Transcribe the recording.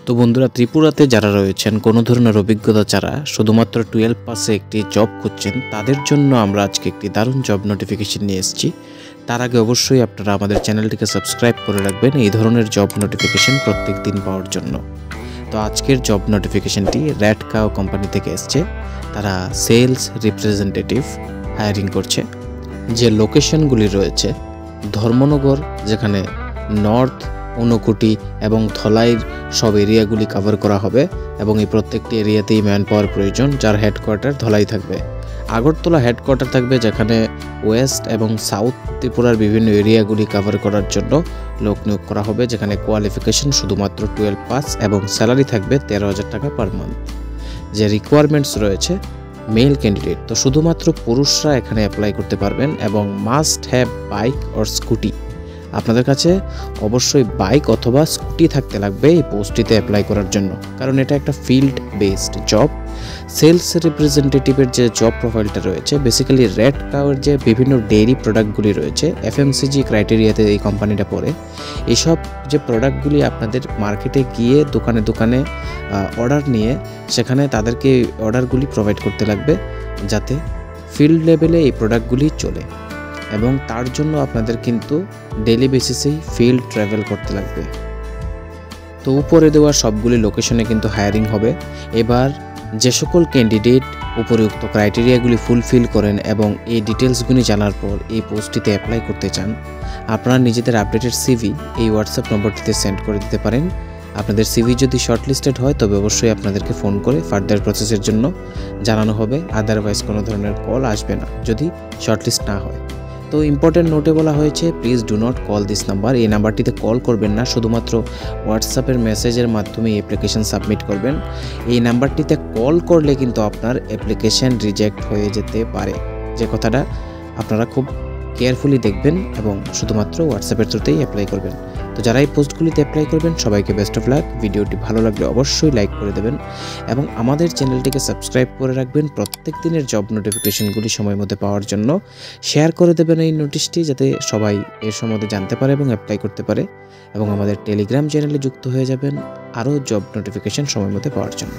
তো বন্ধুরা, ত্রিপুরাতে যারা রয়েছেন কোনো ধরনের অভিজ্ঞতা ছাড়া শুধুমাত্র 12 পাসে একটি জব খুঁজছেন, তাদের জন্য আমরা আজকে একটি দারুণ জব নোটিফিকেশন নিয়ে এসেছি। তার আগে অবশ্যই আপনারা আমাদের চ্যানেলটিকে সাবস্ক্রাইব করে রাখবেন এই ধরনের জব নোটিফিকেশন প্রত্যেক দিন পাওয়ার জন্য। তো আজকের জব নোটিফিকেশনটি রেড কাউ কোম্পানি থেকে এসছে। তারা সেলস রিপ্রেজেন্টেটিভ হায়ারিং করছে। যে লোকেশনগুলি রয়েছে ধর্মনগর, যেখানে নর্থ, ঊনকোটি এবং ধলাইয়ের সব এরিয়াগুলি কভার করা হবে এবং এই প্রত্যেকটি এরিয়াতেই ম্যান পাওয়ার প্রয়োজন, যার হেডকোয়ার্টার ধলাই থাকবে। আগরতলা হেডকোয়ার্টার থাকবে, যেখানে ওয়েস্ট এবং সাউথ ত্রিপুরার বিভিন্ন এরিয়াগুলি কভার করার জন্য লোক নিয়োগ করা হবে, যেখানে কোয়ালিফিকেশন শুধুমাত্র 12 পাস এবং স্যালারি থাকবে 13,000 টাকা পার মান্থ। যে রিকোয়ারমেন্টস রয়েছে মেল ক্যান্ডিডেট, তো শুধুমাত্র পুরুষরা এখানে অ্যাপ্লাই করতে পারবেন এবং must have bike or scooty. আপনাদের কাছে অবশ্যই বাইক অথবা স্কুটি থাকতে লাগবে এই পোস্টটিতে অ্যাপ্লাই করার জন্য, কারণ এটা একটা ফিল্ড বেসড জব। সেলস রিপ্রেজেন্টেটিভের যে জব প্রোফাইলটা রয়েছে, বেসিক্যালি রেড কাউয়ের যে বিভিন্ন ডেইরি প্রোডাক্টগুলি রয়েছে, এফএমসিজি ক্রাইটেরিয়াতে এই কোম্পানিটা পড়ে। এইসব যে প্রোডাক্টগুলি আপনাদের মার্কেটে গিয়ে দোকানে দোকানে অর্ডার নিয়ে সেখানে তাদেরকে অর্ডারগুলি প্রোভাইড করতে লাগবে, যাতে ফিল্ড লেভেলে এই প্রোডাক্টগুলি চলে, এবং তার জন্য আপনাদের কিন্তু ডেইলি বেসিসেই ফিল্ড ট্রাভেল করতে লাগবে। তো উপরে দেওয়া সবগুলি লোকেশনে কিন্তু হায়ারিং হবে। এবার যে সকল ক্যান্ডিডেট উপরিউক্ত ক্রাইটেরিয়াগুলি ফুলফিল করেন এবং এই ডিটেলসগুলি জানার পর এই পোস্টটিতে অ্যাপ্লাই করতে চান, আপনারা নিজেদের আপডেটেড সিভি এই হোয়াটসঅ্যাপ নম্বরটিতে সেন্ড করে দিতে পারেন। আপনাদের সিভি যদি শর্টলিস্টেড হয় তবে অবশ্যই আপনাদেরকে ফোন করে ফার্দার প্রসেসের জন্য জানানো হবে, আদারওয়াইজ কোনো ধরনের কল আসবে না যদি শর্টলিস্ট না হয়। তো ইম্পর্টেন্ট নোটে বলা হয়েছে, please do not call this number. এই নাম্বারটিতে কল করবেন না, শুধুমাত্র হোয়াটসঅ্যাপের মেসেজের মাধ্যমে অ্যাপ্লিকেশন সাবমিট করবেন। এই নাম্বারটিতে কল করলে কিন্তু আপনার অ্যাপ্লিকেশন রিজেক্ট হয়ে যেতে পারে। যে কথাটা আপনারা খুব কেয়ারফুলি দেখবেন এবং শুধুমাত্র হোয়াটসঅ্যাপের থ্রুতেই অ্যাপ্লাই করবেন। তো যারা এই পোস্টগুলিতে অ্যাপ্লাই করবেন সবাইকে বেস্ট অফ লাক। ভিডিওটি ভালো লাগলে অবশ্যই লাইক করে দেবেন এবং আমাদের চ্যানেলটিকে সাবস্ক্রাইব করে রাখবেন প্রত্যেক দিনের জব নোটিফিকেশনগুলি সময় মতো পাওয়ার জন্য। শেয়ার করে দেবেন এই নোটিশটি, যাতে সবাই এর সম্বন্ধে জানতে পারে এবং অ্যাপ্লাই করতে পারে, এবং আমাদের টেলিগ্রাম চ্যানেলে যুক্ত হয়ে যাবেন আরও জব নোটিফিকেশন সময় মতো পাওয়ার জন্য।